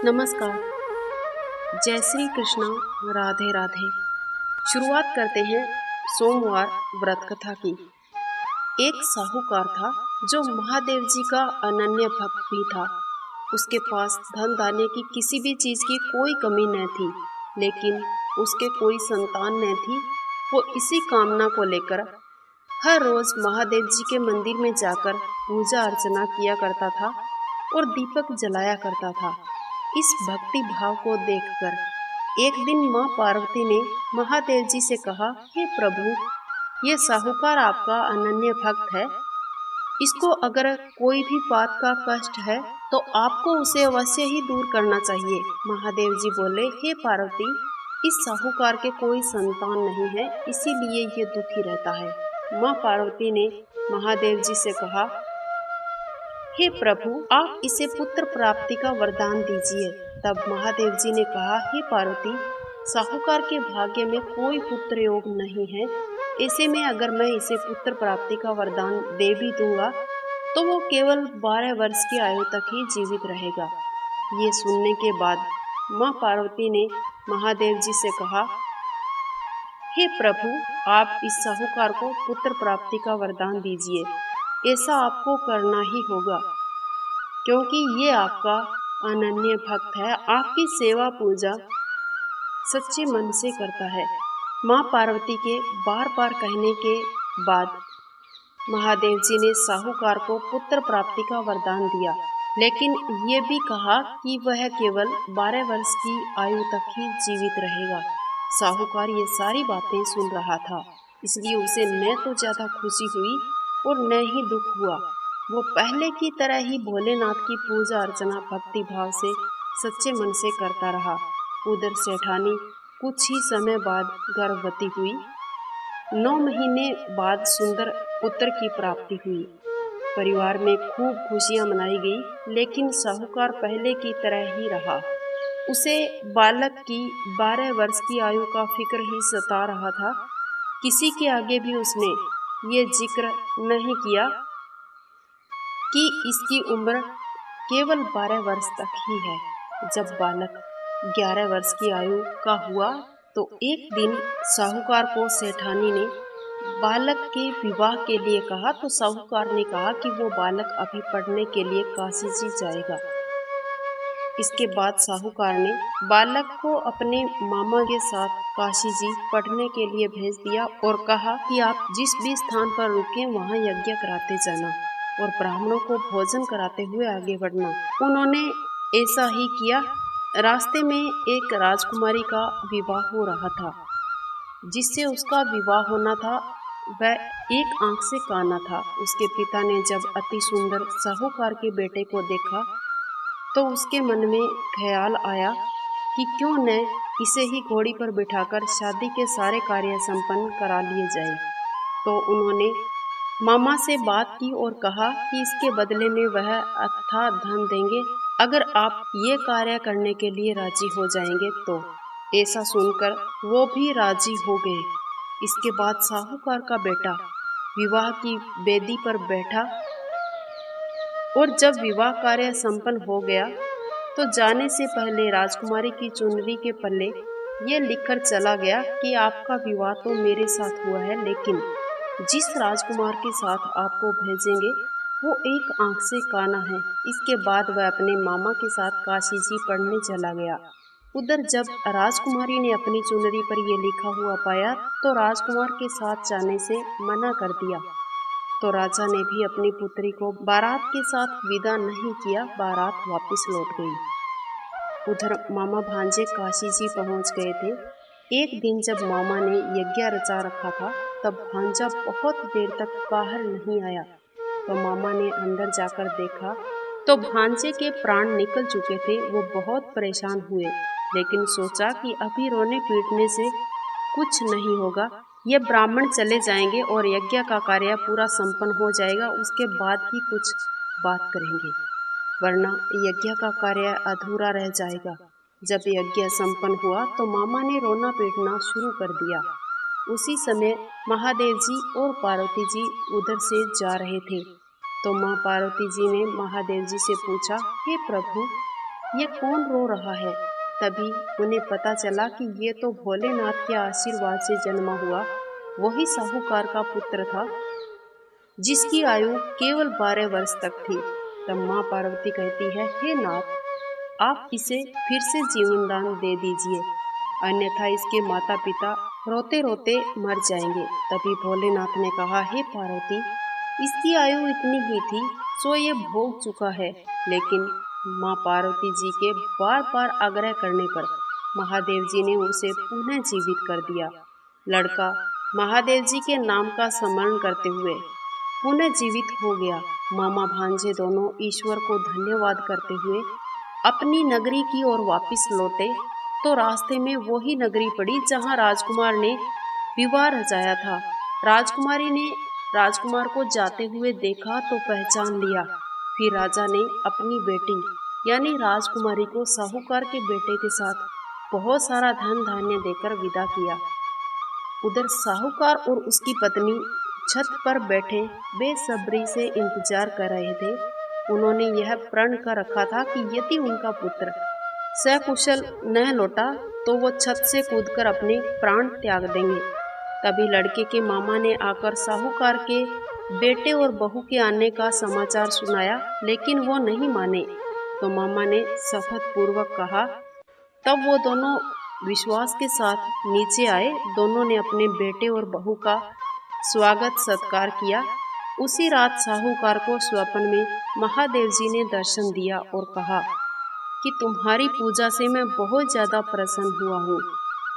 नमस्कार। जय श्री कृष्णा। राधे राधे। शुरुआत करते हैं सोमवार व्रत कथा की। एक साहूकार था जो महादेव जी का अनन्य भक्त भी था। उसके पास धन दाने की किसी भी चीज की कोई कमी न थी, लेकिन उसके कोई संतान न थी। वो इसी कामना को लेकर हर रोज महादेव जी के मंदिर में जाकर पूजा अर्चना किया करता था और दीपक जलाया करता था। इस भक्ति भाव को देखकर एक दिन माँ पार्वती ने महादेव जी से कहा, हे प्रभु, ये साहूकार आपका अनन्य भक्त है। इसको अगर कोई भी बात का कष्ट है तो आपको उसे अवश्य ही दूर करना चाहिए। महादेव जी बोले, हे पार्वती, इस साहूकार के कोई संतान नहीं है, इसीलिए ये दुखी रहता है। माँ पार्वती ने महादेव जी से कहा, हे प्रभु, आप इसे पुत्र प्राप्ति का वरदान दीजिए। तब महादेव जी ने कहा, हे पार्वती, साहूकार के भाग्य में कोई पुत्र योग नहीं है। ऐसे में अगर मैं इसे पुत्र प्राप्ति का वरदान दे भी दूंगा तो वो केवल 12 वर्ष की आयु तक ही जीवित रहेगा। ये सुनने के बाद माँ पार्वती ने महादेव जी से कहा, हे प्रभु, आप इस साहूकार को पुत्र प्राप्ति का वरदान दीजिए। ऐसा आपको करना ही होगा, क्योंकि ये आपका अनन्य भक्त है, आपकी सेवा पूजा सच्चे मन से करता है। माँ पार्वती के बार बार कहने के बाद महादेव जी ने साहूकार को पुत्र प्राप्ति का वरदान दिया, लेकिन ये भी कहा कि वह केवल 12 वर्ष की आयु तक ही जीवित रहेगा। साहूकार ये सारी बातें सुन रहा था, इसलिए उसे न तो ज्यादा खुशी हुई और न ही दुख हुआ। वो पहले की तरह ही भोलेनाथ की पूजा अर्चना भक्ति भाव से सच्चे मन से करता रहा। उधर सेठानी कुछ ही समय बाद गर्भवती हुई। 9 महीने बाद सुंदर पुत्र की प्राप्ति हुई। परिवार में खूब खुशियां मनाई गई, लेकिन साहूकार पहले की तरह ही रहा। उसे बालक की 12 वर्ष की आयु का फिक्र ही सता रहा था। किसी के आगे भी उसने ये जिक्र नहीं किया कि इसकी उम्र केवल 12 वर्ष तक ही है। जब बालक 11 वर्ष की आयु का हुआ तो एक दिन साहूकार को सेठानी ने बालक के विवाह के लिए कहा, तो साहूकार ने कहा कि वो बालक अभी पढ़ने के लिए काशी जी जाएगा। इसके बाद साहूकार ने बालक को अपने मामा के साथ काशी जी पढ़ने के लिए भेज दिया और कहा कि आप जिस भी स्थान पर रुके वहाँ यज्ञ कराते जाना और ब्राह्मणों को भोजन कराते हुए आगे बढ़ना। उन्होंने ऐसा ही किया। रास्ते में एक राजकुमारी का विवाह हो रहा था। जिससे उसका विवाह होना था वह एक आंख से काना था। उसके पिता ने जब अति सुंदर साहूकार के बेटे को देखा तो उसके मन में ख्याल आया कि क्यों न इसे ही घोड़ी पर बिठाकर शादी के सारे कार्य संपन्न करा लिए जाए। तो उन्होंने मामा से बात की और कहा कि इसके बदले में वह अथाह धन देंगे अगर आप ये कार्य करने के लिए राजी हो जाएंगे तो। ऐसा सुनकर वो भी राजी हो गए। इसके बाद साहूकार का बेटा विवाह की वेदी पर बैठा और जब विवाह कार्य संपन्न हो गया तो जाने से पहले राजकुमारी की चुनरी के पल्ले ये लिखकर चला गया कि आपका विवाह तो मेरे साथ हुआ है, लेकिन जिस राजकुमार के साथ आपको भेजेंगे वो एक आंख से काना है। इसके बाद वह अपने मामा के साथ काशी जी पढ़ने चला गया। उधर जब राजकुमारी ने अपनी चुनरी पर यह लिखा हुआ पाया तो राजकुमार के साथ जाने से मना कर दिया। तो राजा ने भी अपनी पुत्री को बारात के साथ विदा नहीं किया। बारात वापस लौट गई। उधर मामा भांजे काशी जी पहुंच गए थे। एक दिन जब मामा ने यज्ञ रचा रखा था तब भांजा बहुत देर तक बाहर नहीं आया। तो मामा ने अंदर जाकर देखा तो भांजे के प्राण निकल चुके थे। वो बहुत परेशान हुए, लेकिन सोचा कि अभी रोने पीटने से कुछ नहीं होगा। ये ब्राह्मण चले जाएंगे और यज्ञ का कार्य पूरा संपन्न हो जाएगा, उसके बाद ही कुछ बात करेंगे, वरना यज्ञ का कार्य अधूरा रह जाएगा। जब यज्ञ संपन्न हुआ तो मामा ने रोना पीटना शुरू कर दिया। उसी समय महादेव जी और पार्वती जी उधर से जा रहे थे। तो माँ पार्वती जी ने महादेव जी से पूछा, हे प्रभु, ये कौन रो रहा है। तभी उन्हें पता चला कि ये तो भोलेनाथ के आशीर्वाद से जन्मा हुआ वही साहूकार का पुत्र था, जिसकी आयु केवल 12 वर्ष तक थी। तब माँ पार्वती कहती है, हे नाथ, आप इसे फिर से जीवन दान दे दीजिए, अन्यथा इसके माता पिता रोते रोते मर जाएंगे। तभी भोलेनाथ ने कहा, हे पार्वती, इसकी आयु इतनी ही थी, सो ये भोग चुका है। लेकिन माँ पार्वती जी के बार बार आग्रह करने पर महादेव जी ने उसे पुनः जीवित कर दिया। लड़का महादेव जी के नाम का स्मरण करते हुए पुनः जीवित हो गया। मामा भांजे दोनों ईश्वर को धन्यवाद करते हुए अपनी नगरी की ओर वापस लौटे तो रास्ते में वही नगरी पड़ी जहां राजकुमार ने विवाह रचाया था। राजकुमारी ने राजकुमार को जाते हुए देखा तो पहचान लिया। फिर राजा ने अपनी बेटी यानी राजकुमारी को साहूकार के बेटे के साथ बहुत सारा धन धान्य देकर विदा किया। उधर साहूकार और उसकी पत्नी छत पर बैठे बेसब्री से इंतजार कर रहे थे। उन्होंने यह प्रण कर रखा था कि यदि उनका पुत्र सकुशल न लौटा तो वो छत से कूदकर अपने प्राण त्याग देंगे। तभी लड़के के मामा ने आकर साहूकार के बेटे और बहू के आने का समाचार सुनाया, लेकिन वो नहीं माने। तो मामा ने शपथ पूर्वक कहा। तब वो दोनों विश्वास के साथ नीचे आए। दोनों ने अपने बेटे और बहू का स्वागत सत्कार किया। उसी रात साहूकार को स्वप्न में महादेव जी ने दर्शन दिया और कहा कि तुम्हारी पूजा से मैं बहुत ज्यादा प्रसन्न हुआ हूँ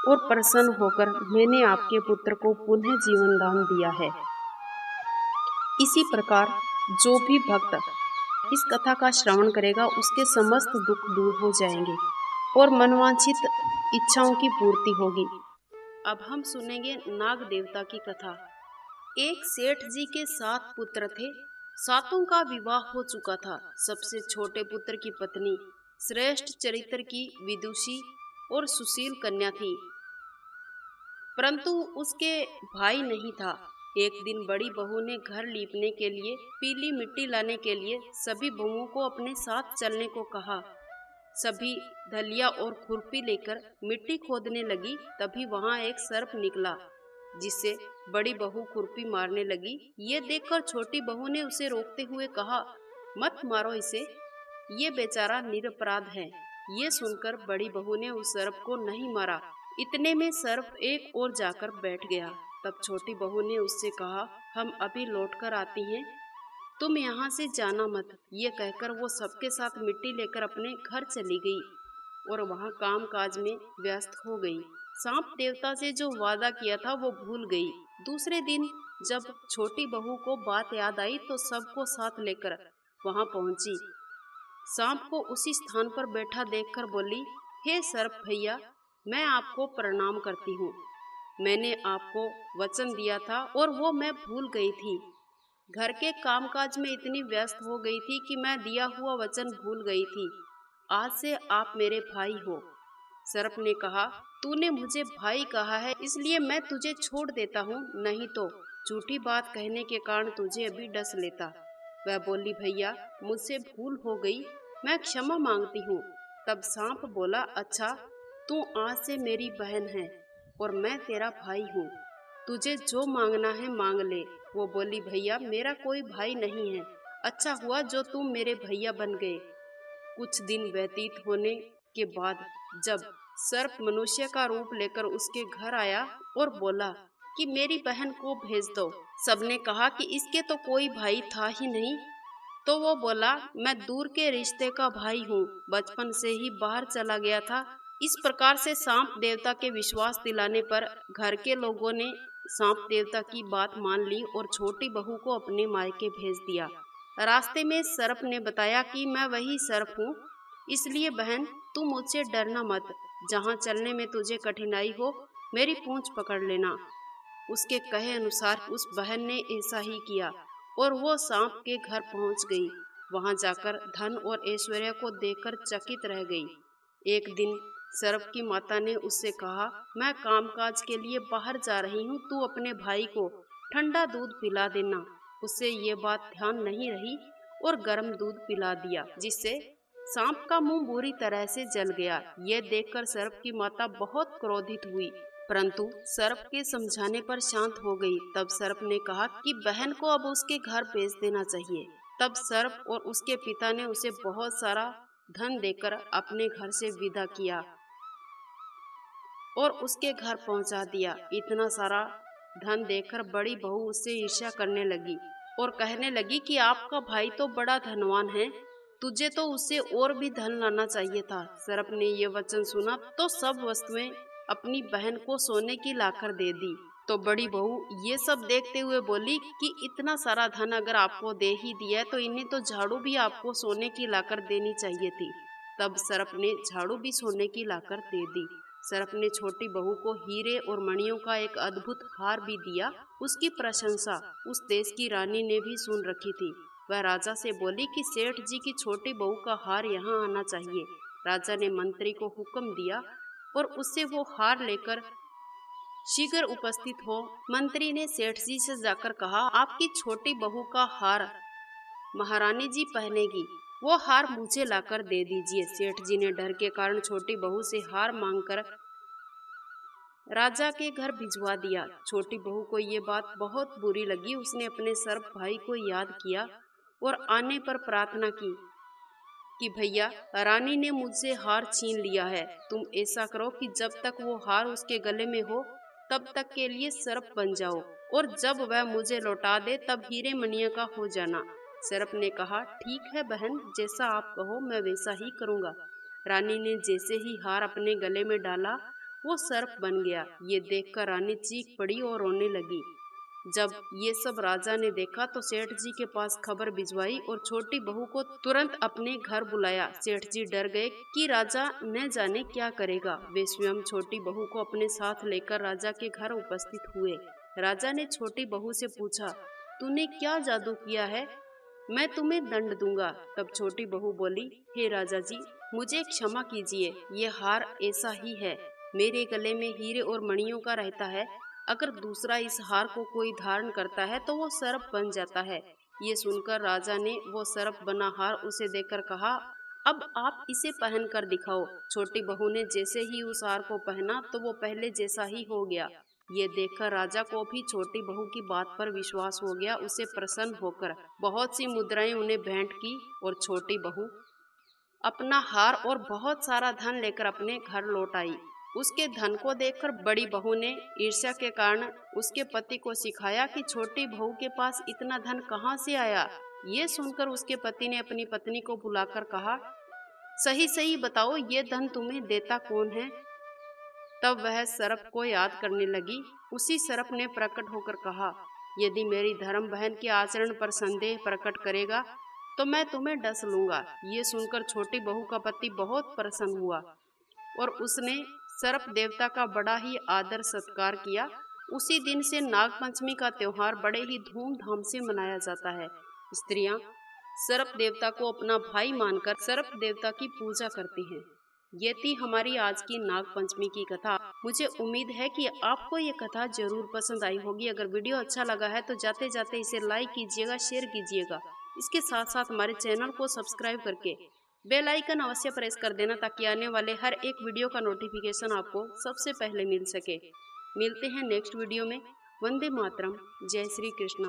और प्रसन्न होकर मैंने आपके पुत्र को पुनः जीवन दान दिया है। इसी प्रकार जो भी भक्त इस कथा का श्रवण करेगा उसके समस्त दुख दूर हो जाएंगे और मनवांछित इच्छाओं की पूर्ति होगी। अब हम सुनेंगे नाग देवता की कथा। एक सेठ जी के 7 पुत्र थे। सातों का विवाह हो चुका था। सबसे छोटे पुत्र की पत्नी श्रेष्ठ चरित्र की विदुषी और सुशील कन्या थी, परंतु उसके भाई नहीं था। एक दिन बड़ी बहू ने घर लीपने के लिए पीली मिट्टी लाने के लिए सभी बहुओं को अपने साथ चलने को कहा। सभी धलिया और खुरपी लेकर मिट्टी खोदने लगी। तभी वहां एक सर्प निकला, जिससे बड़ी बहू खुरपी मारने लगी। ये देखकर छोटी बहू ने उसे रोकते हुए कहा, मत मारो इसे, ये बेचारा निरपराध है। ये सुनकर बड़ी बहू ने उस सर्प को नहीं मारा। इतने में सर्प एक ओर जाकर बैठ गया। तब छोटी बहू ने उससे कहा, हम अभी लौट कर आती हैं, तुम यहाँ से जाना मत। ये कहकर वो सबके साथ मिट्टी लेकर अपने घर चली गई और वहाँ काम काज में व्यस्त हो गई। सांप देवता से जो वादा किया था वो भूल गई। दूसरे दिन जब छोटी बहू को बात याद आई तो सबको साथ लेकर वहाँ पहुँची। सांप को उसी स्थान पर बैठा देखकर बोली, हे सर्प भैया, मैं आपको प्रणाम करती हूँ। मैंने आपको वचन दिया था और वो मैं भूल गई थी। घर के कामकाज में इतनी व्यस्त हो गई थी कि मैं दिया हुआ वचन भूल गई थी। आज से आप मेरे भाई हो। सर्प ने कहा, तूने मुझे भाई कहा है इसलिए मैं तुझे छोड़ देता हूँ, नहीं तो झूठी बात कहने के कारण तुझे अभी डस लेता। वह बोली, भैया मुझसे भूल हो गई, मैं क्षमा मांगती हूँ। तब सांप बोला, अच्छा तू आज से मेरी बहन है और मैं तेरा भाई हूँ, तुझे जो मांगना है मांग ले। वो बोली, भैया मेरा कोई भाई नहीं है, अच्छा हुआ जो तुम मेरे भैया बन गए। कुछ दिन व्यतीत होने के बाद जब सर्प मनुष्य का रूप लेकर उसके घर आया और बोला कि मेरी बहन को भेज दो, सबने कहा कि इसके तो कोई भाई था ही नहीं। तो वो बोला, मैं दूर के रिश्ते का भाई हूँ, बचपन से ही बाहर चला गया था। इस प्रकार से सांप देवता के विश्वास दिलाने पर घर के लोगों ने सांप देवता की बात मान ली और छोटी बहू को अपने मायके भेज दिया। रास्ते में सर्प ने बताया कि मैं वही सर्प हूँ, इसलिए बहन तू मुझसे डरना मत, जहाँ चलने में तुझे कठिनाई हो मेरी पूंछ पकड़ लेना। उसके कहे अनुसार उस बहन ने ऐसा ही किया और वो सांप के घर पहुंच गई। वहां जाकर धन और ऐश्वर्य को देखकर चकित रह गई। एक दिन सर्प की माता ने उससे कहा, मैं कामकाज के लिए बाहर जा रही हूँ, तू अपने भाई को ठंडा दूध पिला देना। उससे ये बात ध्यान नहीं रही और गर्म दूध पिला दिया, जिससे सांप का मुंह बुरी तरह से जल गया। ये देखकर सर्प की माता बहुत क्रोधित हुई, परंतु सर्प के समझाने पर शांत हो गई। तब सर्प ने कहा कि बहन को अब उसके घर भेज देना चाहिए। तब सर्प और उसके पिता ने उसे बहुत सारा धन देकर अपने घर से विदा किया और उसके घर पहुंचा दिया। इतना सारा धन देखकर बड़ी बहू उससे ईर्ष्या करने लगी और कहने लगी कि आपका भाई तो बड़ा धनवान है, तुझे तो उससे और भी धन लाना चाहिए था। सर्प ने ये वचन सुना तो सब वस्तुएं अपनी बहन को सोने की लाकर दे दी। तो बड़ी बहू ये सब देखते हुए बोली कि इतना सारा धन अगर आपको दे ही दिया तो इन्हें तो झाड़ू भी आपको सोने की लाकर देनी चाहिए थी। तब सर्प ने झाड़ू भी सोने की लाकर दे दी। सर्प ने छोटी बहू को हीरे और मणियों का एक अद्भुत हार भी दिया। उसकी प्रशंसा उस देश की रानी ने भी सुन रखी थी। वह राजा से बोली कि सेठ जी की छोटी बहू का हार यहाँ आना चाहिए। राजा ने मंत्री को हुक्म दिया और उससे वो हार लेकर शीघ्र उपस्थित हो। मंत्री ने सेठ जी से जाकर कहा, आपकी छोटी बहू का हार महारानी जी पहनेगी, वो हार मुझे लाकर दे दीजिए। सेठ जी ने डर के कारण छोटी बहू से हार मांगकर राजा के घर भिजवा दिया। छोटी बहू को ये बात बहुत बुरी लगी। उसने अपने सर्प भाई को याद किया और आने पर प्रार्थना की कि भैया, रानी ने मुझसे हार छीन लिया है, तुम ऐसा करो कि जब तक वो हार उसके गले में हो तब तक के लिए सर्प बन जाओ और जब वह मुझे लौटा दे तब हीरे मणियों का हो जाना। सर्प ने कहा, ठीक है बहन, जैसा आप कहो मैं वैसा ही करूँगा। रानी ने जैसे ही हार अपने गले में डाला वो सर्प बन गया। ये देखकर रानी चीख पड़ी और रोने लगी। जब ये सब राजा ने देखा तो सेठ जी के पास खबर भिजवाई और छोटी बहू को तुरंत अपने घर बुलाया। सेठ जी डर गए कि राजा न जाने क्या करेगा। वे स्वयं छोटी बहू को अपने साथ लेकर राजा के घर उपस्थित हुए। राजा ने छोटी बहू से पूछा, तूने क्या जादू किया है, मैं तुम्हें दंड दूंगा। तब छोटी बहू बोली, हे राजा जी, मुझे क्षमा कीजिए, ये हार ऐसा ही है, मेरे गले में हीरे और मणियों का रहता है, अगर दूसरा इस हार को कोई धारण करता है तो वो सर्प बन जाता है। ये सुनकर राजा ने वो सर्प बना हार उसे देकर कहा, अब आप इसे पहन कर दिखाओ। छोटी बहू ने जैसे ही उस हार को पहना तो वो पहले जैसा ही हो गया। ये देखकर राजा को भी छोटी बहू की बात पर विश्वास हो गया। उसे प्रसन्न होकर बहुत सी मुद्राएं उन्हें भेंट की और छोटी बहू अपना हार और बहुत सारा धन लेकर अपने घर लौट आई। उसके धन को देखकर बड़ी बहू ने ईर्ष्या के कारण उसके पति को सिखाया कि छोटी बहू के पास इतना धन कहाँ से आया। ये सुनकर उसके पति ने अपनी पत्नी को बुलाकर कहा, सही सही बताओ, ये धन तुम्हें देता कौन है। तब वह सर्प को याद करने लगी। उसी सर्प ने प्रकट होकर कहा, यदि मेरी धर्म बहन के आचरण पर संदेह प्रकट करेगा तो मैं तुम्हें डस लूंगा। ये सुनकर छोटी बहू का पति बहुत प्रसन्न हुआ और उसने सर्प देवता का बड़ा ही आदर सत्कार किया। उसी दिन से नागपंचमी का त्योहार बड़े ही धूमधाम से मनाया जाता है। स्त्रियां सर्प देवता को अपना भाई मानकर सर्प देवता की पूजा करती हैं। ये थी हमारी आज की नागपंचमी की कथा। मुझे उम्मीद है कि आपको ये कथा जरूर पसंद आई होगी। अगर वीडियो अच्छा लगा है तो जाते जाते इसे लाइक कीजिएगा, शेयर कीजिएगा। इसके साथ साथ हमारे चैनल को सब्सक्राइब करके बेल आइकन अवश्य प्रेस कर देना ताकि आने वाले हर एक वीडियो का नोटिफिकेशन आपको सबसे पहले मिल सके। मिलते हैं नेक्स्ट वीडियो में। वंदे मातरम। जय श्री कृष्ण।